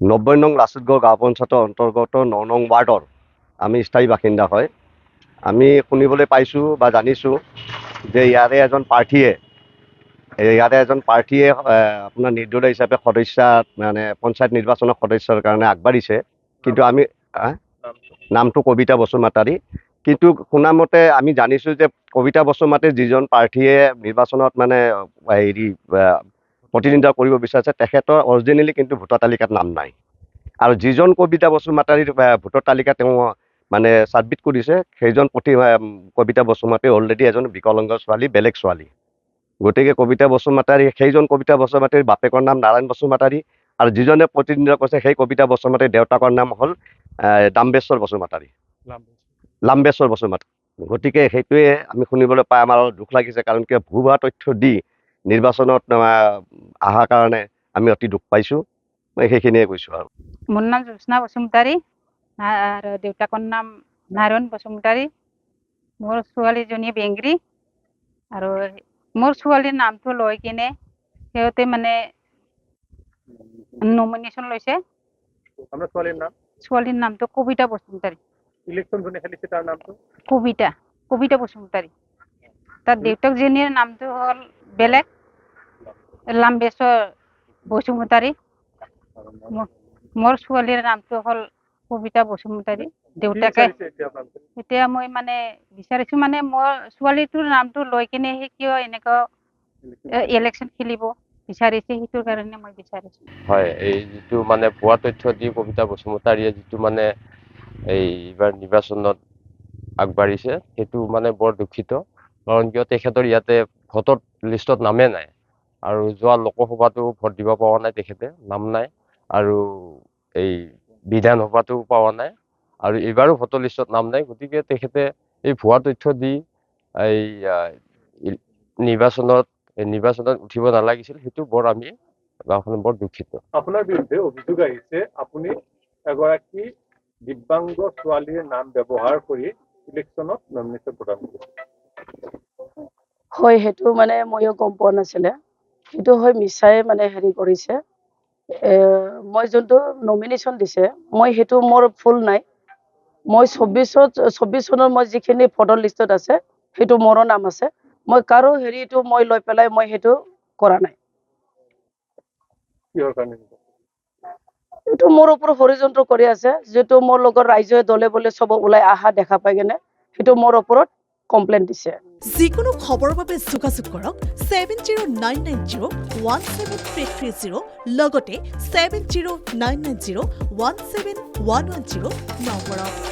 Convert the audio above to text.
90 নং লাচিতগড় গাঁও পঞ্চায়তৰ অন্তৰ্গত 9 নং ৱাৰ্ডৰ আমি স্থায়ী বাসিন্দা হয়। আমি শুনিবলৈ পাইছোঁ বা জানিছোঁ যে ইয়াৰে এজন প্ৰাৰ্থীয়ে আপোনাৰ নিৰ্দলীয় হিচাপে মানে পঞ্চায়ত নিৰ্বাচনৰ সদস্যৰ কাৰণে আগবাঢ়িছে। কিন্তু আমি নামটো কবিতা বসুমতাৰী। কিন্তু শুনামতে আমি জানিছোঁ যে কবিতা বসুমতাৰীৰ যিজন প্ৰাৰ্থীয়ে নিৰ্বাচনত মানে প্ৰতিদ্বন্দ্বিতা কৰিব বিচাৰিছে তেখেতৰ অৰিজিনেলি কিন্তু ভোটাৰ তালিকাত নাম নাই। আৰু যিজন কবিতা বসুমতাৰীৰ ভোটাৰ তালিকা তেওঁ মানে ছাবমিট কৰিছে সেইজন কবিতা বসুমতাৰী অলৰেডি এজন বিকলাংগ ছোৱালী, বেলেগ ছোৱালী। গতিকে সেইজন কবিতা বসুমতাৰীৰ বাপেকৰ নাম নাৰায়ণ বসুমতাৰী আৰু যিজনে প্ৰতিদ্বন্দ্বিতা কৰিছে সেই কবিতা বসুমতাৰীৰ দেউতাকৰ নাম হ'ল লাম্বেশ্বৰ বসুমতাৰী। গতিকে সেইটোৱে আমি শুনিবলৈ পাই আমাৰ দুখ লাগিছে, কাৰণ কিয় ভুৱা তথ্য দি নিৰ্বাচনত অহাৰ কাৰণে আমি অতি দুখ পাইছোঁ। মই সেইখিনিয়ে কৈছোঁ আৰু। মোৰ নাম জ্যোৎস্না বসুমতাৰী আৰু দেউতাকৰ নাম নাৰায়ণ বসুমতাৰী। মোৰ ছোৱালীজনী বেংগী আৰু মোৰ ছোৱালীৰ নামটো লৈ কিনে সিহঁতে মানে নমিনেশ্যন লৈছে। ছোৱালীৰ নামটো কবিতা বসুমতাৰী। কবিতা বসুমতাৰী। তাৰ দেউতাকজনীৰ নামটো হ'ল বেলেগ, লাম্বেশ্বৰ বসুমতাৰী। মোৰ ছোৱালীৰ নামটো হ'ল কবিতা বসুমতাৰী। দেউতাকে এতিয়া মই মানে বিচাৰিছোঁ মানে মোৰ ছোৱালীটোৰ নামটো লৈ কিনে সি কিয় এনেকুৱা ইলেকশ্যন খেলিব বিচাৰিছে, সেইটোৰ কাৰণে মই বিচাৰিছোঁ। হয়, এই যিটো মানে ভুৱা তথ্য দি কবিতা বসুমতাৰীয়ে যিটো মানে এইবাৰ নিৰ্বাচনত আগবাঢ়িছে সেইটো মানে বৰ দুখিত। কাৰণ কিয় তেখেতৰ ইয়াতে ভোটৰ লিষ্টত নামে নাই আৰু যোৱা লোকসভাতো ভোট দিব পৰা নাই, তেখেতে নাম নাই আৰু এই বিধানসভাতো পোৱা নাই আৰু এইবাৰো ভোটৰ লিষ্টত নাম নাই। গতিকে তেখেতে এই ভুৱা তথ্য দি এই নিৰ্বাচনত উঠিব নালাগিছিল, সেইটো বৰ আমি গাঁওখন বৰ দুখিত। আপোনাৰ বিৰুদ্ধে অভিযোগ আহিছে আপুনি এগৰাকী দিব্যাংগ ছোৱালীৰ নাম ব্যৱহাৰ কৰি ইলেকশ্যনত নমিনেশ্যন প্ৰদান কৰিছে। হয়, সেইটো মানে ময়ো গম পোৱা নাছিলে। সেইটো হয় মিছাই মানে কৰিছে। মই যোনটো নমিনেশ্যন দিছে মই সেইটো মোৰ ফুল নাই। মই 24 চনৰ মই যিখিনি ভোটাৰ লিষ্টত আছে সেইটো মোৰো নাম আছে। মই কাৰো হেৰিটো মই লৈ পেলাই মই সেইটো কৰা নাই। এইটো মোৰ ওপৰত ষড়যন্ত্ৰ কৰি আছে, যিটো মোৰ লগত ৰাইজে দলে বলে চব ওলাই অহা দেখা পাই কেনে সেইটো মোৰ ওপৰত কমপ্লেইন দিছে। যিকোনো খবৰৰ বাবে যোগাযোগ কৰক 7099017330 লগতে 7099017110 নম্বৰত।